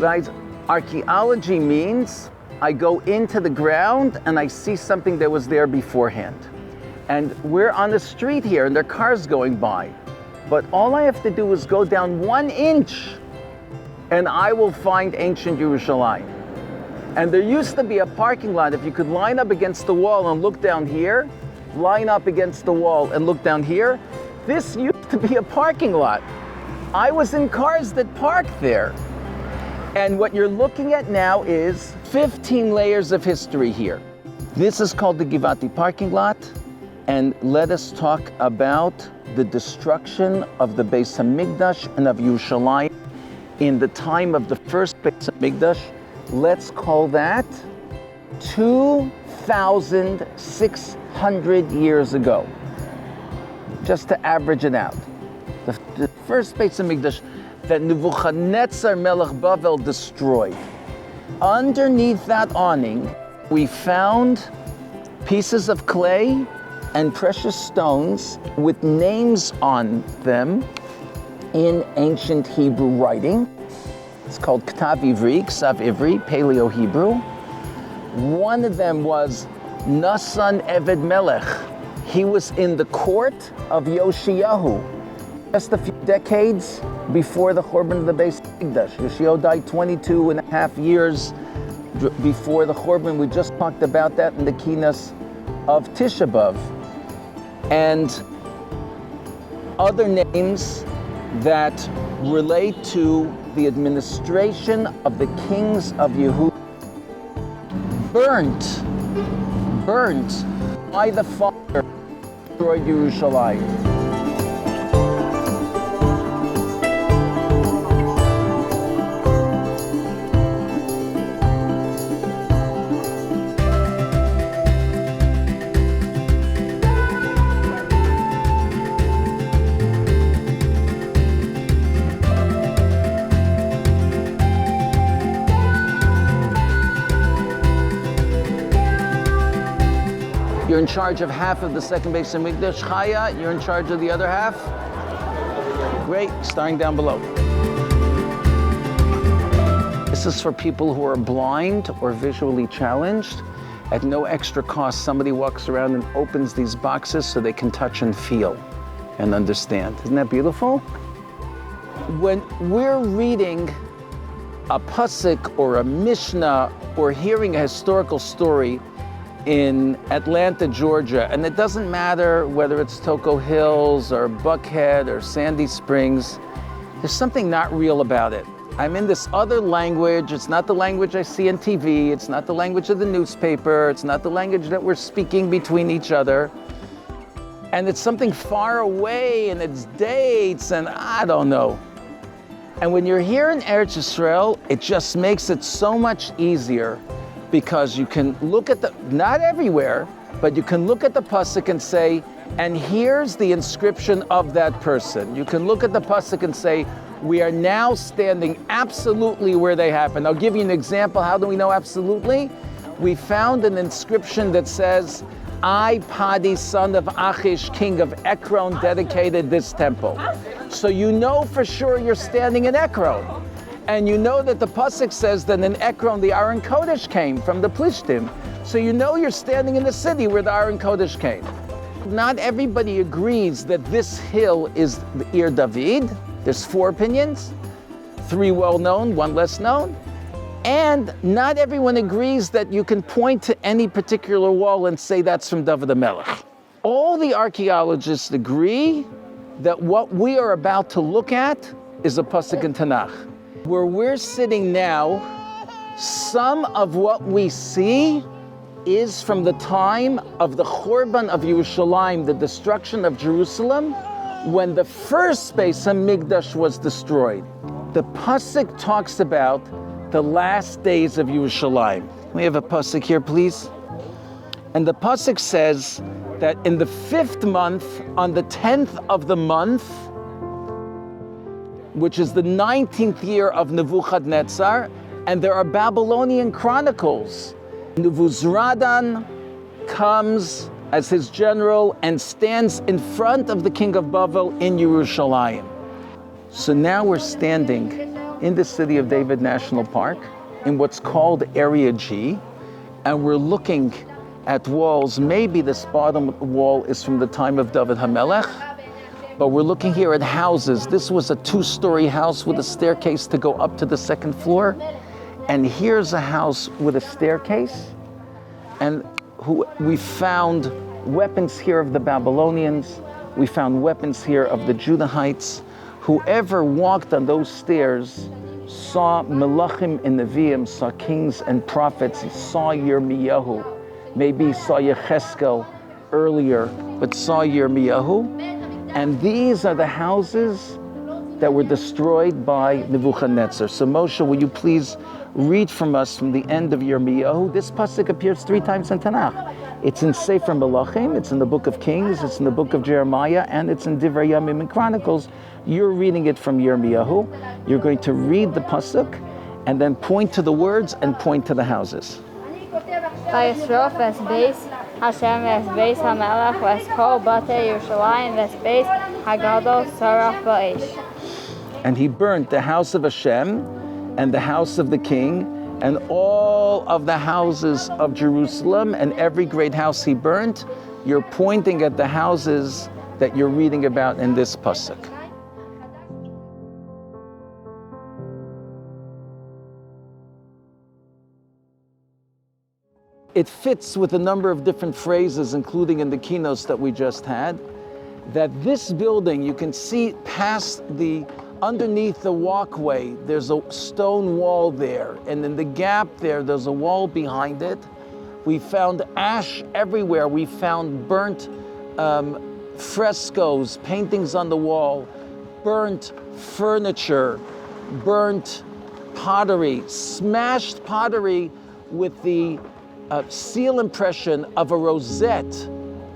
Guys, archaeology means I go into the ground and I see something that was there beforehand. And we're on the street here and there are cars going by. But all I have to do is go down 1 inch and I will find ancient Yerushalayim. And there used to be a parking lot. If you could line up against the wall and look down here, line up against the wall and look down here, this used to be a parking lot. I was in cars that parked there. And what you're looking at now is 15 layers of history here. This is called the Givati parking lot. And let us talk about the destruction of the Beis HaMikdash and of Yerushalayim in the time of the first Beis HaMikdash. Let's call that 2,600 years ago, just to average it out. The first Beis HaMikdash that Nebuchadnezzar Melech Bavel destroyed. Underneath that awning, we found pieces of clay and precious stones with names on them in ancient Hebrew writing. It's called Ktav Ivri, Ksav Ivri, Paleo-Hebrew. One of them was Nasan Eved Melech. He was in the court of Yoshiyahu, just a few decades before the Churban of the Beis HaMikdash. Yoshiyahu died 22 and a half years before the Churban. We just talked about that in the Kinas of Tisha B'Av. And other names that relate to the administration of the kings of Yehuda, burnt by the fire, destroyed Yerushalayim. You're in charge of half of the second Beis HaMikdash. Chaya, you're in charge of the other half? Great, starting down below. This is for people who are blind or visually challenged. At no extra cost, somebody walks around and opens these boxes so they can touch and feel and understand. Isn't that beautiful? When we're reading a pasuk or a mishnah or hearing a historical story in Atlanta, Georgia, and it doesn't matter whether it's Toco Hills or Buckhead or Sandy Springs, there's something not real about it. I'm in this other language. It's not the language I see on TV. It's not the language of the newspaper. It's not the language that we're speaking between each other. And it's something far away, and it's dates, and I don't know. And when you're here in Eretz Yisrael, it just makes it so much easier, because you can look at not everywhere, but you can look at the pasuk and say, and here's the inscription of that person. You can look at the pasuk and say, we are now standing absolutely where they happened. I'll give you an example. How do we know absolutely? We found an inscription that says, I, Padi, son of Achish, king of Ekron, dedicated this temple. So you know for sure you're standing in Ekron. And you know that the pasuk says that in Ekron the Aron Kodesh came from the Plishtim. So you know you're standing in the city where the Aron Kodesh came. Not everybody agrees that this hill is the Ir David. There's 4 opinions, 3 well-known, 1 less known. And not everyone agrees that you can point to any particular wall and say that's from David HaMelech. All the archaeologists agree that what we are about to look at is a pasuk in Tanakh. Where we're sitting now, some of what we see is from the time of the Churban of Yerushalayim, the destruction of Jerusalem, when the first Beis HaMikdash was destroyed. The pasuk talks about the last days of Yerushalayim. Can we have a pasuk here, please? And the pasuk says that in the 5th month, on the 10th of the month, which is the 19th year of Nebuchadnezzar, and there are Babylonian chronicles. Nebuzaradan comes as his general and stands in front of the king of Bavel in Yerushalayim. So now we're standing in the City of David National Park, in what's called Area G, and we're looking at walls. Maybe this bottom wall is from the time of David HaMelech, but we're looking here at houses. This was a 2-story house with a staircase to go up to the second floor, and here's a house with a staircase, and we found weapons here of the Babylonians, we found weapons here of the Judahites. Whoever walked on those stairs saw Melachim and Nevi'im, saw kings and prophets. He saw Yirmiyahu. Maybe he saw Yecheskel earlier, but saw Yirmiyahu. And these are the houses that were destroyed by Nebuchadnezzar. So Moshe, will you please read from us from the end of Yirmiyahu? This pasuk appears 3 times in Tanakh. It's in Sefer Melachim, it's in the book of Kings, it's in the book of Jeremiah, and it's in Divrei Yamim and Chronicles. You're reading it from Yirmiyahu. You're going to read the pasuk and then point to the words and point to the houses. Vayisrof es beis Hashem es beis HaMelech es kol batei Yerushalayim es beis Hagadol sarach ba'esh. And he burnt the house of Hashem and the house of the king and all of the houses of Jerusalem, and every great house he burnt. You're pointing at the houses that you're reading about in this pasuk. It fits with a number of different phrases, including in the keynotes that we just had, that this building, you can see underneath the walkway, there's a stone wall there, and in the gap there's a wall behind it. We found ash everywhere. We found burnt frescoes, paintings on the wall, burnt furniture, burnt pottery, smashed pottery with the seal impression of a rosette,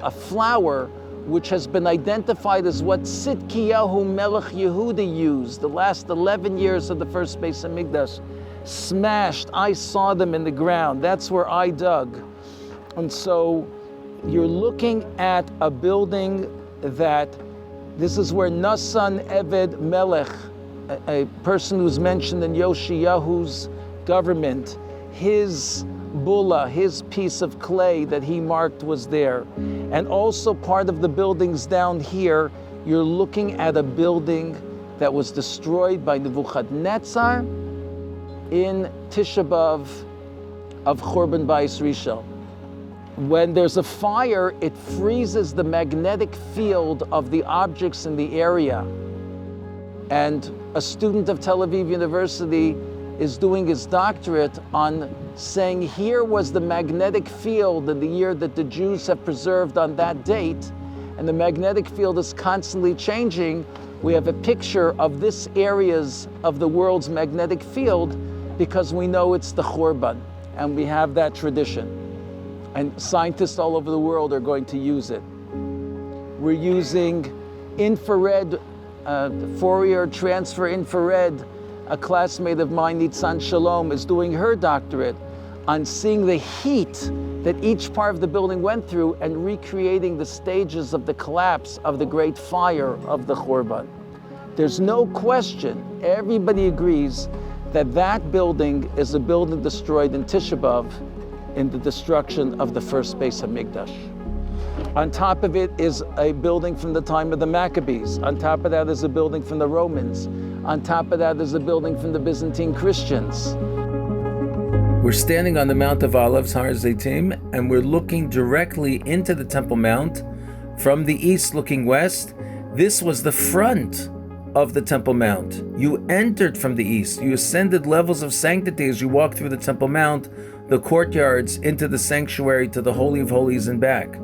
a flower, which has been identified as what Tzidkiyahu Melech Yehuda used the last 11 years of the first Beis Hamikdash. Smashed. I saw them in the ground. That's where I dug. And so you're looking at a building that, this is where Nasan Eved Melech, a person who's mentioned in Yoshiyahu's government, his bulla, his piece of clay that he marked was there. And also part of the buildings down here, you're looking at a building that was destroyed by Nebuchadnezzar in Tisha B'Av of Churban Bayis Rishon. When there's a fire, it freezes the magnetic field of the objects in the area. And a student of Tel Aviv University is doing his doctorate on saying here was the magnetic field in the year that the Jews have preserved on that date, and the magnetic field is constantly changing. We have a picture of this areas of the world's magnetic field because we know it's the Churban, and we have that tradition. And scientists all over the world are going to use it. We're using infrared, Fourier transfer infrared. A classmate of mine, Nitzan Shalom, is doing her doctorate on seeing the heat that each part of the building went through and recreating the stages of the collapse of the great fire of the Churban. There's no question, everybody agrees that that building is a building destroyed in Tisha B'Av in the destruction of the first Beis Hamikdash. On top of it is a building from the time of the Maccabees. On top of that is a building from the Romans. On top of that is a building from the Byzantine Christians. We're standing on the Mount of Olives, Har Zeitim, and we're looking directly into the Temple Mount from the east looking west. This was the front of the Temple Mount. You entered from the east. You ascended levels of sanctity as you walked through the Temple Mount, the courtyards, into the sanctuary, to the Holy of Holies and back.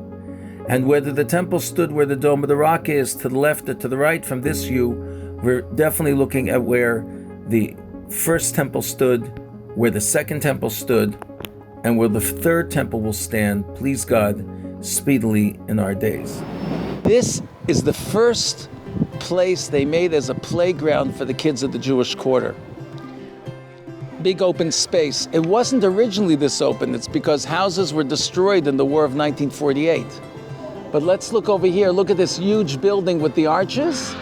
And whether the temple stood where the Dome of the Rock is, to the left or to the right from this view, we're definitely looking at where the first temple stood, where the second temple stood, and where the third temple will stand, please God, speedily in our days. This is the first place they made as a playground for the kids of the Jewish quarter. Big open space. It wasn't originally this open. It's because houses were destroyed in the War of 1948. But let's look over here. Look at this huge building with the arches.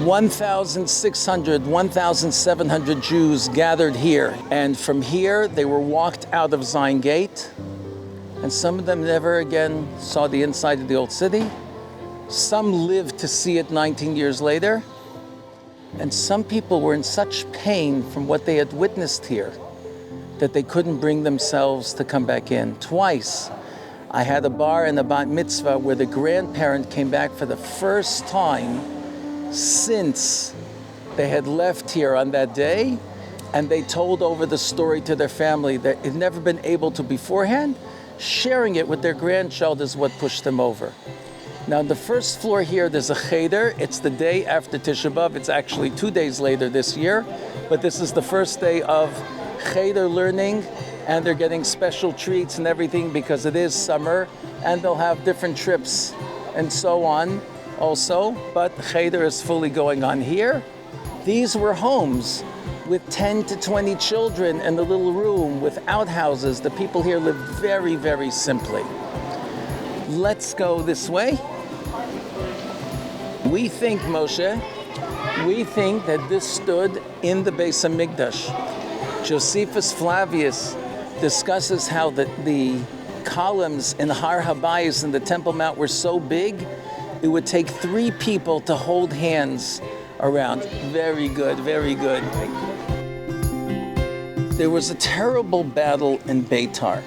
1,600, 1,700 Jews gathered here. And from here, they were walked out of Zion Gate. And some of them never again saw the inside of the old city. Some lived to see it 19 years later. And some people were in such pain from what they had witnessed here that they couldn't bring themselves to come back in. Twice, I had a bar and a bat mitzvah where the grandparent came back for the first time since they had left here on that day, and they told over the story to their family that they'd never been able to beforehand. Sharing it with their grandchild is what pushed them over. Now, on the first floor here, there's a cheder. It's the day after Tisha B'Av. It's actually 2 days later this year, but this is the first day of cheder learning, and they're getting special treats and everything because it is summer, and they'll have different trips and so on also, but cheder is fully going on here. These were homes with 10 to 20 children in the little room with outhouses. The people here lived very, very simply. Let's go this way. We think, Moshe, that this stood in the Beis HaMikdash. Josephus Flavius discusses how the columns in Har Habayis in the Temple Mount were so big, it would take 3 people to hold hands around. Very good, very good. There was a terrible battle in Beitar.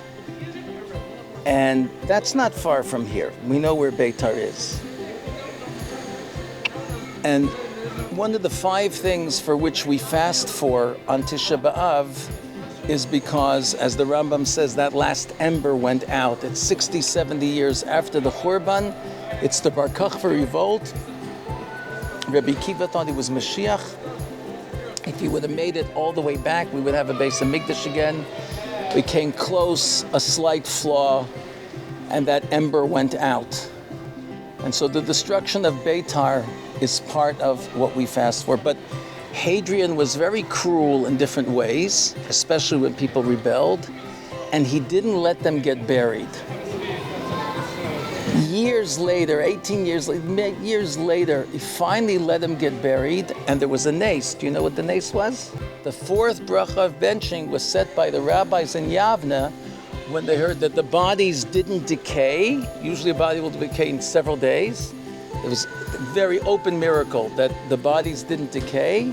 And that's not far from here. We know where Beitar is. And one of the 5 things for which we fast for on Tisha B'Av is because, as the Rambam says, that last ember went out. It's 60, 70 years after the Churban. It's the Bar Kokhba revolt. Rabbi Kiva thought he was Mashiach. If he would have made it all the way back, we would have a Beis HaMikdash again. We came close, a slight flaw, and that ember went out. And so the destruction of Beitar is part of what we fast for. But Hadrian was very cruel in different ways, especially when people rebelled, and he didn't let them get buried. Years later, 18 years later, he finally let them get buried, and there was a nace. Do you know what the nace was? The 4th bracha of benching was set by the rabbis in Yavne when they heard that the bodies didn't decay. Usually a body will decay in several days. It was a very open miracle that the bodies didn't decay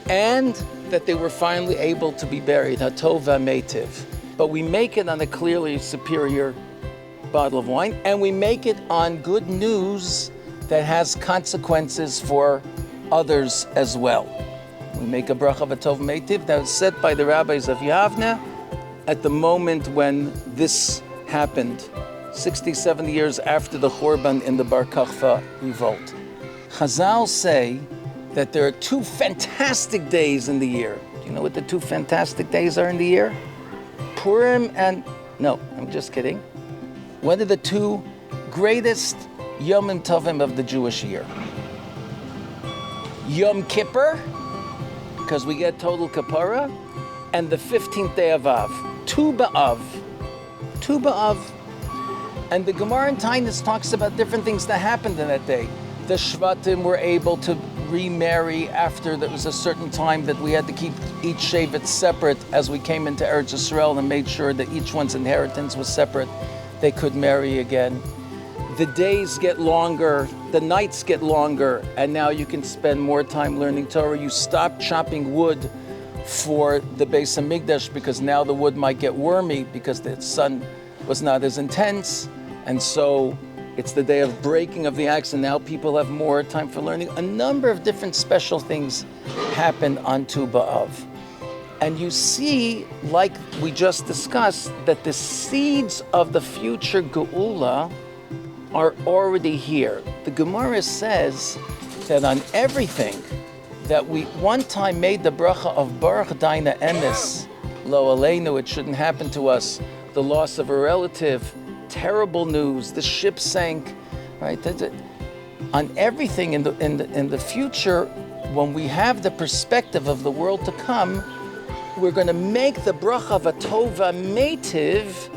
and that they were finally able to be buried, hatov v'meitiv. But we make it on a clearly superior bottle of wine, and we make it on good news that has consequences for others as well. We make a bracha of hatov v'meitiv that was set by the rabbis of Yavne at the moment when this happened, 60, 70 years after the Churban in the Bar Kokhba revolt. Chazal say that there are 2 fantastic days in the year. Do you know what the 2 fantastic days are in the year? Purim and... No, I'm just kidding. What are the 2 greatest Yomim Tovim of the Jewish year? Yom Kippur, because we get total kapara, and the 15th day of Av. Tu B'Av. Tu B'Av. And the Gemara in Tainus talks about different things that happened in that day. The Shvatim were able to remarry after there was a certain time that we had to keep each Shevet separate as we came into Eretz Yisrael and made sure that each one's inheritance was separate. They could marry again. The days get longer, the nights get longer, and now you can spend more time learning Torah. You stop chopping wood for the Beis HaMikdash because now the wood might get wormy because the sun was not as intense, and so it's the day of breaking of the axe, and now people have more time for learning. A number of different special things happen on Tu B'Av. And you see, like we just discussed, that the seeds of the future Geula are already here. The Gemara says that on everything that we one time made the bracha of Baruch Daina Emes, Lo Aleinu, it shouldn't happen to us, the loss of a relative, terrible news, the ship sank, right? On everything in the future, when we have the perspective of the world to come, we're going to make the bracha of a tova meitiv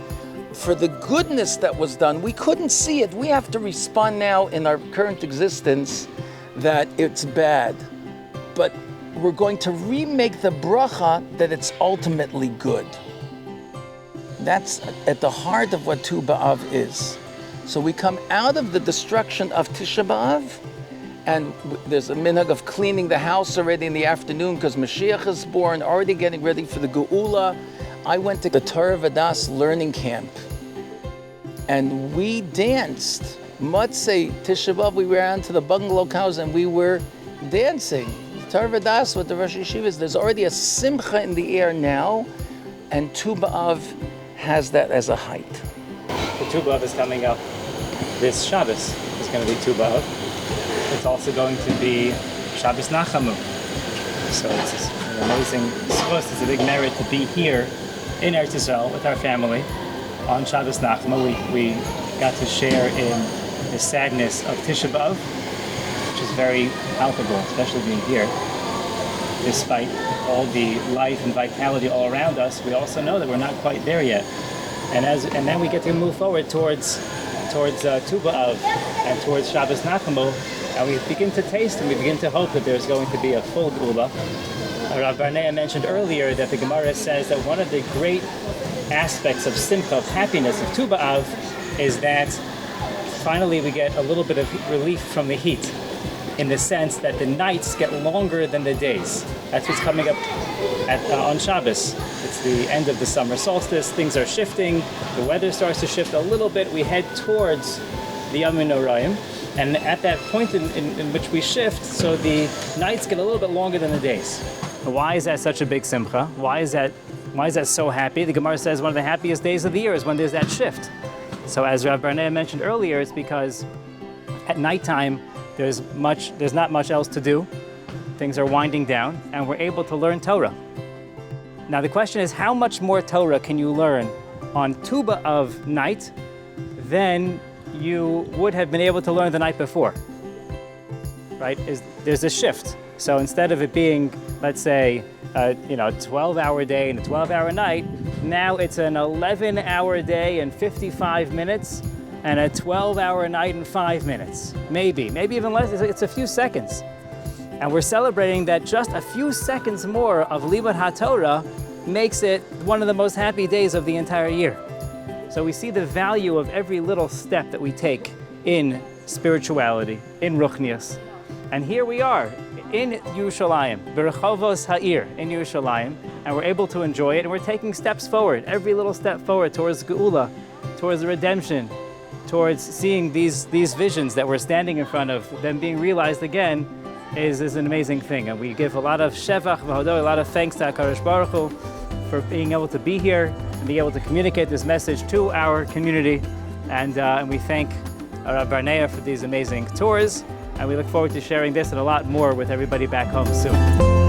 for the goodness that was done. We couldn't see it. We have to respond now in our current existence that it's bad, but we're going to remake the bracha that it's ultimately good. That's at the heart of what Tu B'Av is. So we come out of the destruction of Tisha B'Av, and there's a minhag of cleaning the house already in the afternoon because Mashiach is born, already getting ready for the Geula. I went to the Torah Vadas learning camp, and we danced. Motzei, Tisha B'Av, we ran to the bungalow house and we were dancing. Torah Vadas with the Rosh Yeshivas, there's already a simcha in the air now, and Tu B'Av has that as a height. The Tu B'Av is coming up. This Shabbos is going to be Tu B'Av. It's also going to be Shabbos Nachamu. So it's an amazing, it's a big merit to be here in Eretz Yisrael with our family on Shabbos Nachamu. We got to share in the sadness of Tisha B'Av, which is very palpable, especially being here. Despite all the life and vitality all around us, we also know that we're not quite there yet. And then we get to move forward towards Tu B'Av and towards Shabbos Nachamu, and we begin to taste and we begin to hope that there's going to be a full Geula. Rav Barnea mentioned earlier that the Gemara says that one of the great aspects of Simcha, of happiness, of Tu B'Av, is that finally we get a little bit of relief from the heat, in the sense that the nights get longer than the days. That's what's coming up on Shabbos. It's the end of the summer solstice, things are shifting, the weather starts to shift a little bit, we head towards the Yamim Noraim, and at that point in which we shift, so the nights get a little bit longer than the days. Why is that such a big simcha? Why is that so happy? The Gemara says one of the happiest days of the year is when there's that shift. So as Rav Barnea mentioned earlier, it's because at nighttime there's not much else to do. Things are winding down, and we're able to learn Torah. Now the question is, how much more Torah can you learn on Tu B'Av night than you would have been able to learn the night before? Right? There's a shift. So instead of it being, let's say, a 12-hour day and a 12-hour night, now it's an 11-hour day and 55 minutes and a 12-hour night and 5 minutes. Maybe even less. It's a few seconds. And we're celebrating that just a few seconds more of Limud HaTorah makes it one of the most happy days of the entire year. So we see the value of every little step that we take in spirituality, in Ruchnius. And here we are in Yerushalayim, Berchovos Ha'ir in Yerushalayim, and we're able to enjoy it, and we're taking steps forward, every little step forward towards Geula, towards the redemption, towards seeing these visions that we're standing in front of, them being realized again, is an amazing thing. And we give a lot of shevach v'hodol, a lot of thanks to HaKadosh Baruch Hu for being able to be here and be able to communicate this message to our community. And we thank Rav Barnea for these amazing tours. And we look forward to sharing this and a lot more with everybody back home soon.